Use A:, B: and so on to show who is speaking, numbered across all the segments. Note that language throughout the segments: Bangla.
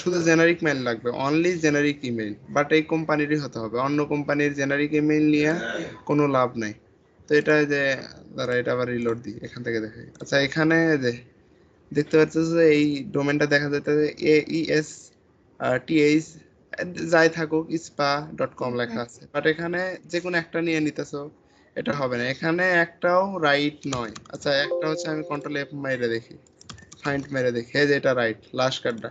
A: শুধু জেনারিক মেইল লাগবে, অনলি জেনারিক ইমেইল, বাট এই কোম্পানিরই হতে হবে। অন্য কোম্পানির জেনারিক ইমেইল নিয়ে কোনো লাভ নাই। তো এটা যে দাঁড়া, এটা আবার রিলোড দিই, এখান থেকে দেখাই। আচ্ছা, এখানে যে দেখতে পাচ্ছ যে এই ডোমেনটা দেখা যাচ্ছে AES TH যাই থাকুক spa.com লেখা আছে, বাট এখানে যে কোনো একটা নিয়ে নিতেছো, এটা হবে না। এখানে একটাও রাইট নয়। আচ্ছা, একটা হচ্ছে আমি কন্ট্রোল F মেরে দেখি, ফাইন্ড মেরে দেখি, এই যে এটা রাইট লাস্ট কার্ডটা।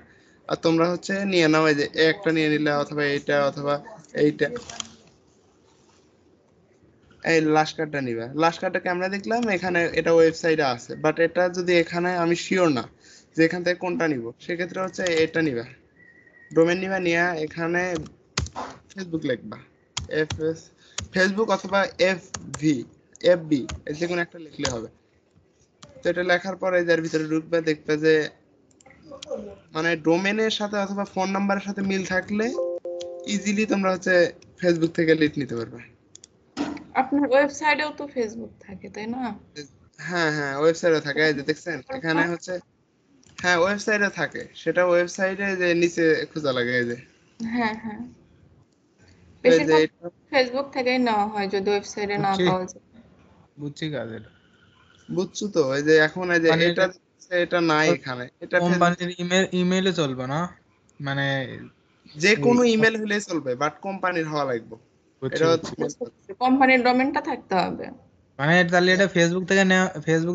A: আর তোমরা হচ্ছে নিয়ে নাও, এই যে একটা নিয়ে নিলে, অথবা এইটা, অথবা এইটা, এই লাস্ট কার্ডটা নিবা। লাস্ট কার্ডটা কেমনে দেখলাম, এখানে এটা ওয়েবসাইটে আছে, বাট এটা যদি এখানে আমি শিওর না যে এখান থেকে কোনটা নিব, সেক্ষেত্রে হচ্ছে এটা নিবা, ডোমেন নিবা, নিয়ে এখানে ফেসবুক লিখবা, FS ফেসবুক, অথবা FB যে কোনো একটা লিখলে হবে। তো এটা লেখার পরে যার ভিতরে ঢুকবে, দেখবে যে মানে ডোমেনের সাথে অথবা ফোন নাম্বারের সাথে মিল থাকলে ইজিলি তোমরা হচ্ছে ফেসবুক থেকে লিড নিতে পারবে।
B: আপনার ওয়েবসাইটেও তো ফেসবুক থাকে, তাই না?
A: হ্যাঁ হ্যাঁ, ওয়েবসাইটে থাকে, এই যে দেখছেন এখানে হচ্ছে, হ্যাঁ ওয়েবসাইটে থাকে, সেটা ওয়েবসাইটে যে নিচে খোঁজা লাগে, এই যে
B: হ্যাঁ হ্যাঁ,
A: এই যে
B: বেশিরভাগ
A: এটা
B: ফেসবুক থেকেই নেওয়া হয় যদি ওয়েবসাইটে না
C: বুঝছি
B: পাওয়া যায়।
C: বুঝছি কাজ এটা।
A: বুঝছো তো, এই যে এখন এই যে
C: কোম্পানির
A: এটা নাই এখানে, এটা ফেসবুক
C: কোম্পানির ইমেইলে চলবে না, মানে
A: যে
C: এই
A: কোনো ইমেল হলেই চলবে, বাট কোম্পানির হওয়া লাগবে।
C: বুঝছি
A: এটা হচ্ছে
C: বুঝছি।
A: main কথা।
B: কোম্পানির ডোমেনটা থাকতে হবে।
C: মানে তাহলে এটা ফেসবুক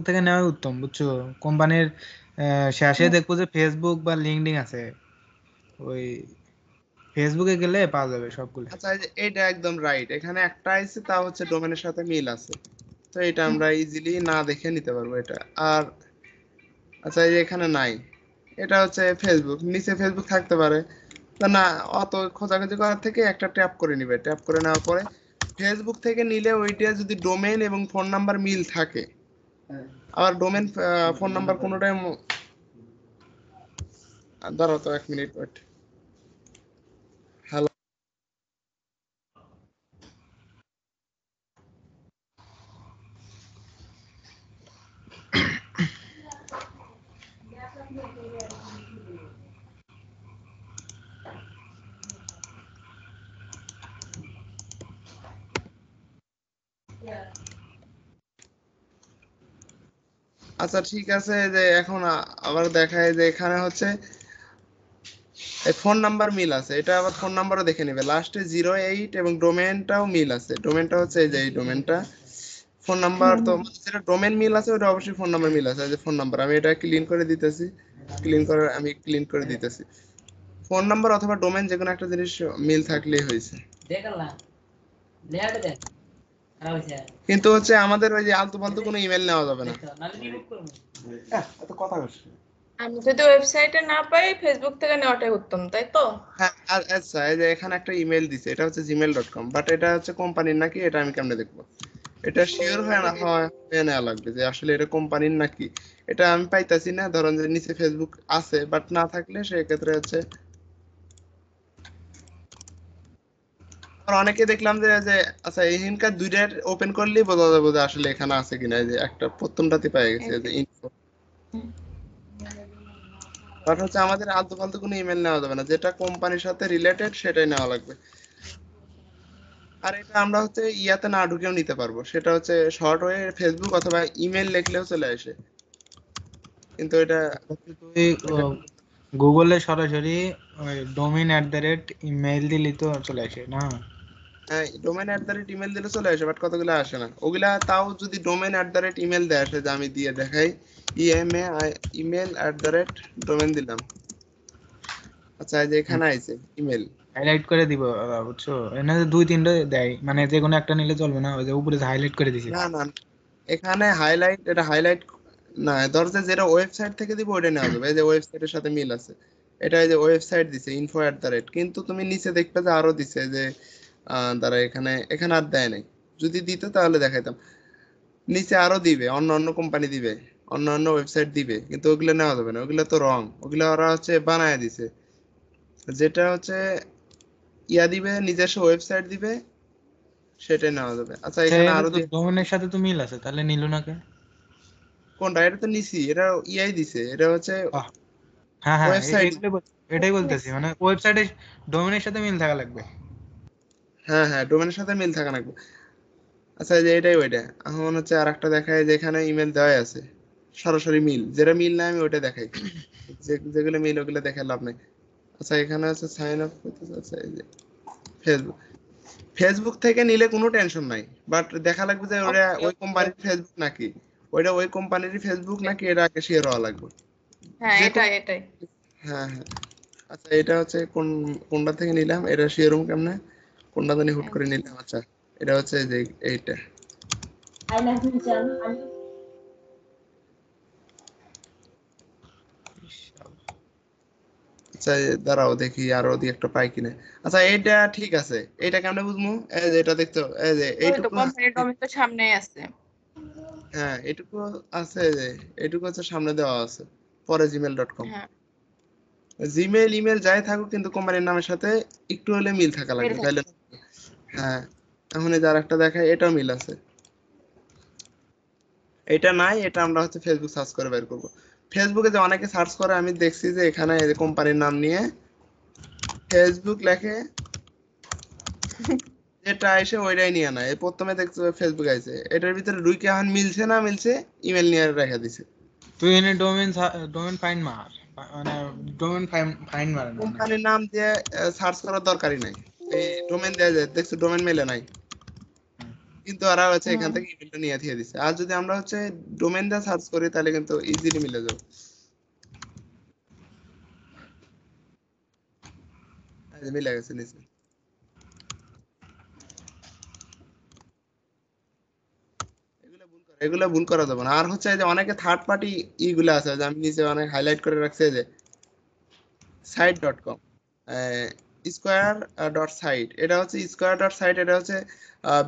C: থেকে নেওয়াই উত্তম, বুঝছো। কোম্পানির শেষে দেখবো যে ফেসবুক বা লিঙ্কডইন আছে, ওই ফেসবুকে গেলে পাওয়া যাবে সবগুলো।
A: আচ্ছা, এই যে এটা একদম রাইট, এখানে একটা আছে, তা হচ্ছে ডোমেনের সাথে মিল আছে। তো এটা আমরা ইজিলি না দেখে নিতে পারবো এটা। আর আচ্ছা, এই যে এখানে নাই, এটা হচ্ছে ফেসবুক, নিচে ফেসবুক থাকতে পারে। তা না, অত খোঁজাখুঁজি করার থেকে একটা ট্যাপ করে নিবে, ট্যাপ করে নেওয়ার পরে ফেসবুক থেকে নিলে ওইটা যদি ডোমেন এবং ফোন নাম্বার মিল থাকে, আবার ডোমেন ফোন নাম্বার কোনোটাই দাঁড়াও তো 1 মিনিট ওয়েট। হ্যালো। আচ্ছা ঠিক আছে, যে এখন আবার দেখায় যে এখানে হচ্ছে এই ফোন নাম্বার মিল আছে, এটা আবার ফোন নাম্বারও দেখে নেবে, লাস্টে 08 এবং ডোমেনটাও মিল আছে। ডোমেনটা হচ্ছে এই যে এই ডোমেনটা, ফোন নাম্বার তো যেটা ডোমেন মিল আছে ওটা অবশ্যই ফোন নাম্বার মিল আছে। এই যে ফোন নাম্বার, আমি এটা ক্লিন করে দিতেছি, ক্লিন করে দিতেছি। ফোন নাম্বার অথবা ডোমেন যে কোনো একটা জিনিস মিল থাকলেই হয়েছে। কিন্তু হচ্ছে আমাদের ওই যে আলতু ফালতু কোনো ইমেল নেওয়া যাবে না। এত কথা বলছি।
B: আমি যদি ওয়েবসাইটে না পাই, ফেসবুক থেকে নেওয়াটাই উত্তম, তাই তো?
A: হ্যাঁ, আর আচ্ছা, এই যে এখানে একটা ইমেল দিছে, এটা হচ্ছে gmail.com, বাট এটা হচ্ছে কোম্পানির নাকি, এটা আমি কেমনে দেখবো? এটা শিওর হয়ে নেওয়া লাগবে যে আসলে এটা কোম্পানির নাকি। এটা আমি পাইতাছি না, ধরেন যে নিচে ফেসবুক আছে, বাট না থাকলে সেক্ষেত্রে হচ্ছে আর অনেকে দেখলাম যে যে আচ্ছা, এই হিনকার দুইটা ওপেন করলেই বোঝা যাবে যে আসলে এখানে আছে কিনা। এই যে একটা প্রথমটাতে পেয়ে গেছে, এই যে ইনফো। বাট হচ্ছে আমাদের আলতু ফালতু কোনো ইমেল নেওয়া যাবে না, যেটা কোম্পানির সাথে রিলেটেড সেটাই নেওয়া লাগবে। আর এটা আমরা হচ্ছে ইয়াতে না ঢুকেও নিতে পারবো, সেটা হচ্ছে শর্ট ওয়ে ফেসবুক অথবা ইমেল লিখলেও চলে আসে। কিন্তু এটা
C: তুই
A: এটা
C: গুগলে সরাসরি ওই ডোমেইন@ইমেইল দিলি তো চলে আসে না?
A: হ্যাঁ, ডোমেন ইমেল দিলে চলে আসে, বাট কতগুলো আসে না ওগুলা। তাও যদি ডোমেন ইমেল দেয় আসে, যে আমি দিয়ে দেখাই, ইমেল দিলাম। আচ্ছা, এই যে এখানে আইছে ইমেল।
C: হাইলাইট করে দিব, বুঝছো। এখানে যে 2-3টা দেয়, মানে যে কোনো একটা নিলে চলবে না, ওই যে উপরে হাইলাইট করে দিছি।
A: না না, এখানে হাইলাইট না, ধর যে যেটা ওয়েবসাইট থেকে দিব ওইটা নেওয়া যাবে, এই যে ওয়েবসাইটের সাথে মিল আছে। এটা এই যে ওয়েবসাইট দিছে info@, কিন্তু তুমি নিচে দেখবে যে আরো দিছে যে দ্বারা এখানে এখানে আর দেয় নাই। যদি দিত তাহলে দেখাইতাম। নিচে আরো দিবে, অন্য অন্য কোম্পানি দিবে, অন্য অন্য ওয়েবসাইট দিবে, কিন্তু ওগুলো নেওয়া যাবে না, ওগুলো তো রং, ওগুলো ওরা হচ্ছে বানায় দিছে। যেটা হচ্ছে ইয়া দিবে, নিজস্ব ওয়েবসাইট দিবে, সেটাই নেওয়া যাবে। আচ্ছা, এখানে
C: এটা
A: আরো
C: তো
A: দিয়ে
C: ডোমেনের সাথে তো মিল আছে, তাহলে নিল না কে?
A: কোনটা, এটা তো নিছি, এটা ইয়াই দিছে, এটা হচ্ছে
C: আহ, হ্যাঁ হ্যাঁ,
A: ওয়েবসাইট।
C: এটাই বলতেছি, মানে ওয়েবসাইটে ডোমেনের সাথে মিল থাকা লাগবে।
A: হ্যাঁ হ্যাঁ, ডোমেনের সাথে মিল থাকা লাগবে। আচ্ছা, এই যে এটাই ওইটা। এখন হচ্ছে আর একটা দেখায় যে এখানে ইমেল দেওয়াই আছে, সরাসরি মিল, যেটা মিল না আমি ওইটা দেখাই, যেগুলো মিল ওগুলো দেখে লাভ নাই। আচ্ছা, এখানে আছে সাইন আপ করতে। আচ্ছা, এই যে ফেসবুক, ফেসবুক থেকে নিলে কোনো টেনশন নাই, বাট দেখা লাগবে যে ওটা
B: ওকে
A: ওই
B: ওকে
A: কোম্পানির ফেসবুক নাকি, ওইটা ওই কোম্পানির ফেসবুক নাকি, এটা আগে শিওর হওয়া লাগবে।
B: হ্যাঁ,
A: যে কোনো,
B: এটাই এটাই।
A: হ্যাঁ হ্যাঁ। আচ্ছা, এটা হচ্ছে কোনটা থেকে নিলাম, এটা শিওর কেমনে, কোনটা জানি হুট করে নিলাম। আচ্ছা, এটা হচ্ছে যে এইটা। আচ্ছা, দাঁড়াও দেখি আরো দিয়ে একটা পাই কিনা। আচ্ছা, এইটা ঠিক আছে, এটা কেমনে বুঝবো? এই যে এটা দেখছো, এই যে
B: ওই তো
A: এইটুকু
B: কোম্পানির ডোমেন তো সামনেই আছে।
A: হ্যাঁ এইটুকু আছে, এই যে এইটুকু হচ্ছে সামনে দেওয়া আছে, পরে gmail.com।
B: হ্যাঁ,
A: জিমেল ইমেল যাই থাকুক, কিন্তু কোম্পানির নামের সাথে একটু হলে মিল থাকা
B: মিল
A: লাগবে,
B: থাকে।
A: তাইলে। হ্যাঁ, এখন এই যে আরেকটা দেখায়, এটাও মিল আছে। এটা নাই, এটা আমরা হচ্ছে ফেসবুক সার্চ করে বের করবো। ফেসবুকে যে অনেকে সার্চ করে, আমি দেখছি যে এখানে এই যে কোম্পানির নাম নিয়ে ফেসবুক লেখে, যেটা এসে ওইটাই নিয়ে নেয়। প্রথমে দেখতে ফেসবুক আইছে, এটার ভিতরে ঢুকে এখন মিলছে না মিলছে, ইমেল নিয়ে রেখে দিছে।
C: তুই এনে ডোমেন ফাইন্ড মার, মানে ডোমেন ফাইন্ড মারে না অনেকে।
A: কোম্পানির নাম দিয়ে সার্চ করার দরকারই নাই, এই ডোমেন দেওয়া যায়, দেখছো ডোমেন মেলে নাই, কিন্তু ওরা হচ্ছে এখান
B: হুম।
A: থেকে ইমেলটা নিয়ে দিয়ে দিছে। আর যদি আমরা হচ্ছে ডোমেন দিয়ে সার্চ করি, তাহলে কিন্তু ইজিলি মিলে যাবে। এই যে মিলে গেছে নিচে। এগুলো ভুল করা যাবে না। আর হচ্ছে এই যে অনেকে থার্ড পার্টি ইগুলো আছে, যে আমি নিচে অনেক হাইলাইট করে রাখছি, এই যে site.com, স্কোয়ার ডট সাইট, এটা হচ্ছে স্কোয়ার ডট সাইট, এটা হচ্ছে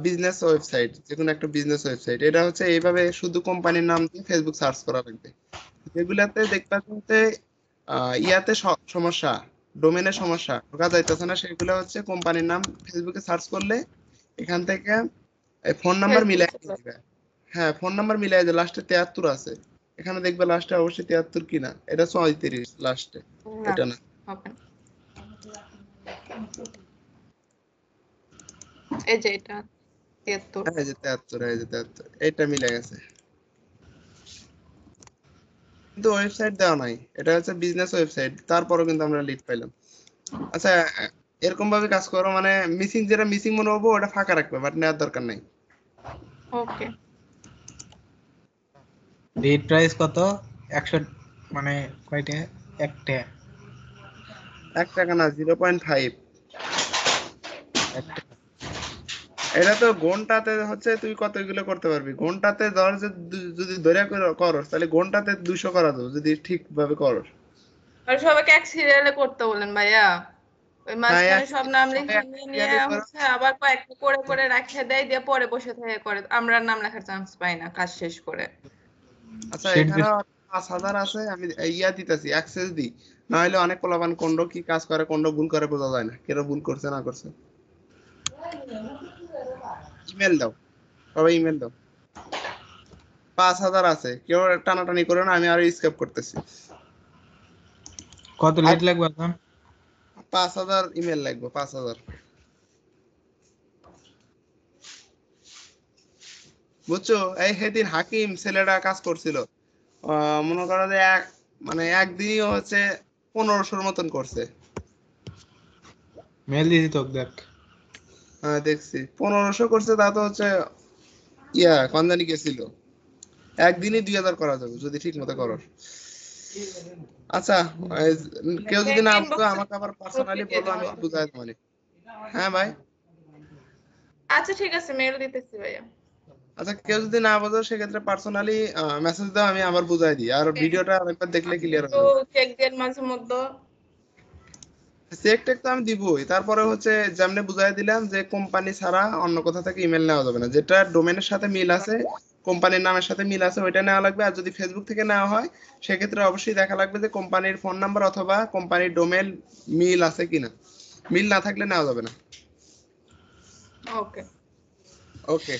A: বিজনেস ওয়েবসাইট, যে কোনো একটা বিজনেস ওয়েবসাইট। এটা হচ্ছে এইভাবে শুধু কোম্পানির নাম দিয়ে ফেসবুক সার্চ করা লাগবে। যেগুলাতে দেখবা হচ্ছে ইয়াতে সমস্যা, ডোমেনের সমস্যা, ঢোকা যাইতেছে না, সেগুলো হচ্ছে কোম্পানির নাম ফেসবুকে সার্চ করলে এখান থেকে ফোন নাম্বার
B: ফেসবুক
A: মিলাই
B: চলে।
A: দিবে। হ্যাঁ, ফোন নাম্বার মিলাই যে লাস্টে 73 আছে, এখানে দেখবে লাস্টে অবশ্যই 73 কিনা, এটা 34 লাস্টে,
B: না,
A: এটা না।
B: হবে না। এই যে এটা 73।
A: হ্যাঁ, এই যে 73, এই যে 73, এটা মিলে গেছে, কিন্তু ওয়েবসাইট দেওয়া নাই, এটা হচ্ছে বিজনেস ওয়েবসাইট, তারপরও কিন্তু আমরা লিড পাইলাম। আচ্ছা, এরকম ভাবে কাজ করো, মানে মিসিং, যেটা মিসিং মনে হবো ওটা ফাঁকা রাখবে, বাট নেওয়ার দরকার নাই।
B: ওকে।
C: রেট প্রাইস কত? 100, মানে কয়টা? একটা।
A: 1 টাকা না, 0.5।
C: একটা।
A: এটা তো ঘন্টাতে হচ্ছে, তুই কতগুলো করতে পারবি ঘন্টাতে, ধর যে যদি ধরে করস, তাহলে ঘন্টাতে 200 করা যাবে, যদি ঠিক ভাবে করস।
B: আর সবাইকে এক সিরিয়ালে করতে বলেন ভাইয়া। ওই
A: হ্যাঁ,
B: মাঝখানে সব নাম
A: সবাই
B: লিখে
A: একটা
B: নিয়ে নিয়ে
A: সিরিয়ালে করো।
B: হচ্ছে আবার কয়েকটা করে করে রাখে দেয়, দিয়ে পরে বসে থেকে করে, আমরা নাম লেখার চান্স পাই না কাজ শেষ করে।
A: আচ্ছা,
C: সেট
A: এখানে 5,000 আছে, আমি ইয়া দিতেছি, অ্যাক্সেস দিই, না হলে অনেক পোলাপান কোন্ড কি কাজ করে, কোন্ড ভুল করে, বোঝা যায় না কেন ভুল করছে না করছে। ইমেল দাও, সবাই ইমেল দাও। 5,000 আছে, কেউ টানাটানি করে না, আমি আরো স্কেপ করতেছি।
C: কত
A: আর
C: লেট লাগবে এখন?
A: 5,000 ইমেল লাগবে, 5,000। বুঝছো, এই সেদিন হাকিম ছেলেটা কাজ করছিল, মনে করো যে মানে একদিনই হচ্ছে 1500-র মতন করছে।
C: মেল দিছি তো, দেখ।
A: হ্যাঁ, দেখছি 1500 করছে, তা তো হচ্ছে ইয়া কনজানি গেছিল। একদিনই 2,000 করা যাবে যদি ঠিক মতো করো। আচ্ছা, এই কেউ যদি না বুঝো
B: ইনবক্সে
A: আমাকে আবার
B: গ্রুপে
A: পার্সোনালি
B: দিয়ে
A: বলো,
B: দিব
A: আমি
B: আমি।
A: বুঝাই দেবো। হ্যাঁ ভাই।
B: আচ্ছা ঠিক আছে, মেল দিতেছি ভাইয়া।
A: আচ্ছা, কেউ যদি না বোঝো সেক্ষেত্রে পার্সোনালি মেসেজ দাও, আমি আবার বুঝাই দিই, আর ভিডিওটা আরেকবার দেখলে ক্লিয়ার
B: একটু
A: হয়ে যাবে।
B: চেক দেন মাঝে মধ্যে।
A: চেক টেক তো আমি দিবই, তারপরে হচ্ছে যেমনি বুঝাই দিলাম যে কোম্পানি ছাড়া অন্য কোথা থেকে ইমেল নেওয়া যাবে না, যেটা ডোমেনের সাথে মিল আছে, কোম্পানির নামের সাথে মিল আছে, ওইটা নেওয়া লাগবে। আর যদি ফেসবুক থেকে নেওয়া হয়, সেক্ষেত্রে অবশ্যই দেখা লাগবে যে কোম্পানির ফোন নাম্বার অথবা কোম্পানির ডোমেন মিল আছে কিনা, মিল না থাকলে নেওয়া যাবে না।
B: ওকে।
A: ওকে।